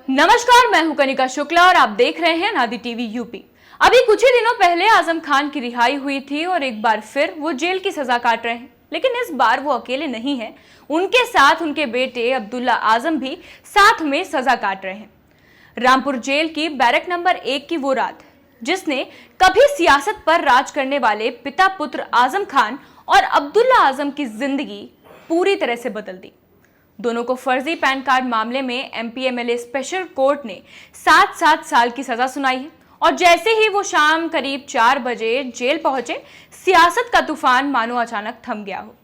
नमस्कार, मैं हूं कनिका शुक्ला और आप देख रहे हैं नादी टीवी यूपी। अभी कुछ ही दिनों पहले आजम खान की रिहाई हुई थी और एक बार फिर वो जेल की सजा काट रहे हैं। लेकिन इस बार वो अकेले नहीं हैं, उनके साथ उनके बेटे अब्दुल्ला आजम भी साथ में सजा काट रहे हैं। रामपुर जेल की बैरक नंबर 1 की वो रात जिसने कभी सियासत पर राज करने वाले पिता पुत्र आजम खान और अब्दुल्ला आजम की जिंदगी पूरी तरह से बदल दी। दोनों को फर्जी पैन कार्ड मामले में एमपी-एमएलए स्पेशल कोर्ट ने 7-7 साल की सजा सुनाई है और जैसे ही वो शाम करीब 4 बजे जेल पहुंचे, सियासत का तूफान मानो अचानक थम गया हो।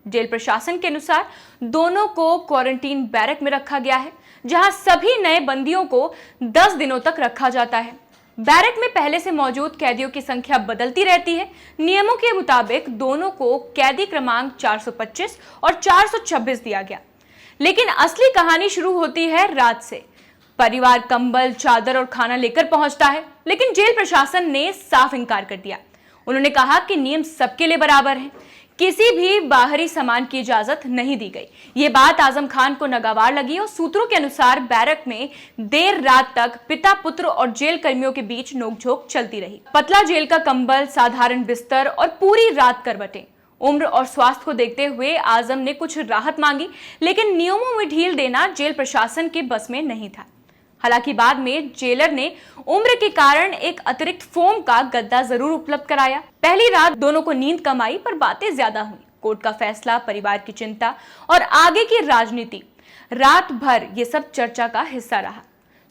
जेल प्रशासन के अनुसार दोनों को क्वारंटीन बैरक में रखा गया है, जहां सभी नए बंदियों को 10 दिनों तक रखा जाता है। बैरक में पहले से मौजूद कैदियों की संख्या बदलती रहती है। नियमों के मुताबिक दोनों को कैदी क्रमांक 425 और 426 दिया गया। लेकिन असली कहानी शुरू होती है रात से। परिवार कंबल, चादर और खाना लेकर पहुंचता है, लेकिन जेल प्रशासन ने साफ इनकार कर दिया। उन्होंने कहा कि नियम सबके लिए बराबर है, किसी भी बाहरी सामान की इजाजत नहीं दी गई। ये बात आजम खान को नागवार लगी और सूत्रों के अनुसार बैरक में देर रात तक पिता पुत्र और जेल कर्मियों के बीच नोकझोंक चलती रही। पतला जेल का कंबल, साधारण बिस्तर और पूरी रात करवटें। उम्र और स्वास्थ्य को देखते हुए आजम ने कुछ राहत मांगी, लेकिन नियमों में ढील देना जेल प्रशासन के बस में नहीं था। हालांकि बाद में जेलर ने उम्र के कारण एक अतिरिक्त फोम का गद्दा जरूर उपलब्ध कराया। पहली रात दोनों को नींद कम आई, पर बातें ज्यादा हुई। कोर्ट का फैसला, परिवार की चिंता और आगे की राजनीति, रात भर ये सब चर्चा का हिस्सा रहा।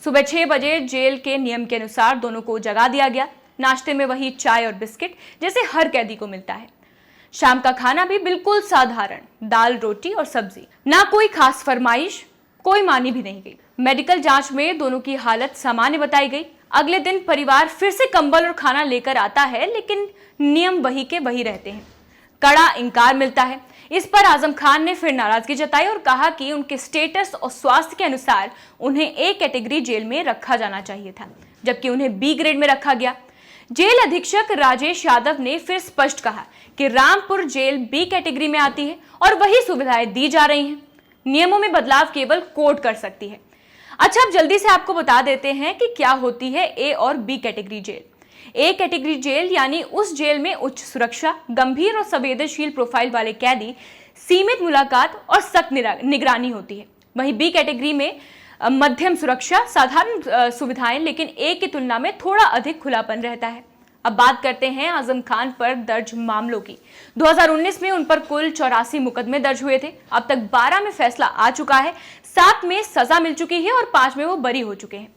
सुबह 6 बजे जेल के नियम के अनुसार दोनों को जगा दिया गया। नाश्ते में वही चाय और बिस्किट जैसे हर कैदी को मिलता है। शाम का खाना भी बिल्कुल साधारण, दाल, रोटी और सब्जी। ना कोई खास फरमाइश, कोई मानी भी नहीं गई। मेडिकल जांच में दोनों की हालत सामान्य बताई गई। अगले दिन परिवार फिर से कंबल और खाना लेकर आता है, लेकिन नियम वही के वही रहते हैं। कड़ा इंकार मिलता है। इस पर आजम खान ने फिर नाराजगी जताई और कहा कि उनके स्टेटस और स्वास्थ्य के अनुसार उन्हें ए कैटेगरी जेल में रखा जाना चाहिए था, जबकि उन्हें बी ग्रेड में रखा गया। जेल अधीक्षक राजेश यादव ने फिर स्पष्ट कहा कि रामपुर जेल बी कैटेगरी में आती है और वही सुविधाएं दी जा रही हैं। नियमों में बदलाव केवल कोर्ट कर सकती है। अच्छा, अब जल्दी से आपको बता देते हैं कि क्या होती है ए और B category jail. A category jail यानी उस जेल में उच्च सुरक्षा, गंभीर और संवेदनशील प्रोफाइल वाले कैदी, सीमित मुलाकात और सख्त निगरानी होती है। वहीं बी कैटेगरी में मध्यम सुरक्षा, साधारण सुविधाएं, लेकिन ए की तुलना में थोड़ा अधिक खुलापन रहता है। अब बात करते हैं आजम खान पर दर्ज मामलों की। 2019 में उन पर कुल 84 मुकदमे दर्ज हुए थे। अब तक 12 में फैसला आ चुका है, 7 में सजा मिल चुकी है और 5 में वो बरी हो चुके हैं।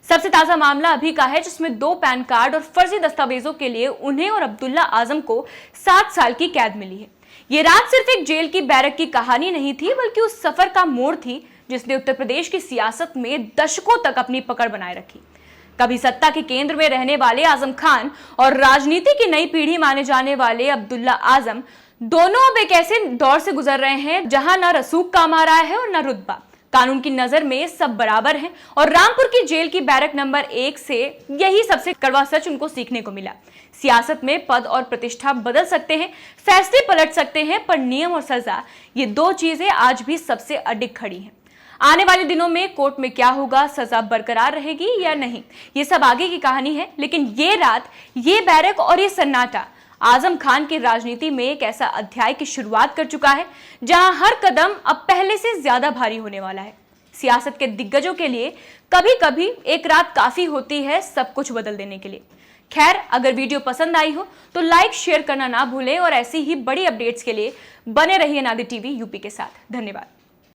सबसे ताजा मामला अभी का है, जिसमें 2 पैन कार्ड और फर्जी दस्तावेजों के लिए उन्हें और अब्दुल्ला आजम को 7 साल की कैद मिली है। ये रात सिर्फ एक जेल की बैरक की कहानी नहीं थी, बल्कि उस सफर का मोड़ थी जिसने उत्तर प्रदेश की सियासत में दशकों तक अपनी पकड़ बनाए रखी। कभी सत्ता के केंद्र में रहने वाले आजम खान और राजनीति की नई पीढ़ी माने जाने वाले अब्दुल्ला आजम, दोनों अब एक ऐसे दौर से गुजर रहे हैं जहां न रसूख काम आ रहा है और न रुतबा। कानून की नजर में सब बराबर हैं और रामपुर की जेल की बैरक नंबर 1 से यही सबसे कड़वा सच उनको सीखने को मिला। सियासत में पद और प्रतिष्ठा बदल सकते हैं, फैसले पलट सकते हैं, पर नियम और सजा, ये 2 चीजें आज भी सबसे अडिग खड़ी हैं। आने वाले दिनों में कोर्ट में क्या होगा, सजा बरकरार रहेगी या नहीं, ये सब आगे की कहानी है। लेकिन ये रात, ये बैरक और ये सन्नाटा आजम खान की राजनीति में एक ऐसा अध्याय की शुरुआत कर चुका है जहां हर कदम अब पहले से ज्यादा भारी होने वाला है। सियासत के दिग्गजों के लिए कभी कभी एक रात काफी होती है सब कुछ बदल देने के लिए। खैर, अगर वीडियो पसंद आई हो तो लाइक, शेयर करना ना भूलें और ऐसी ही बड़ी अपडेट्स के लिए बने रहिए नादी टीवी यूपी के साथ। धन्यवाद।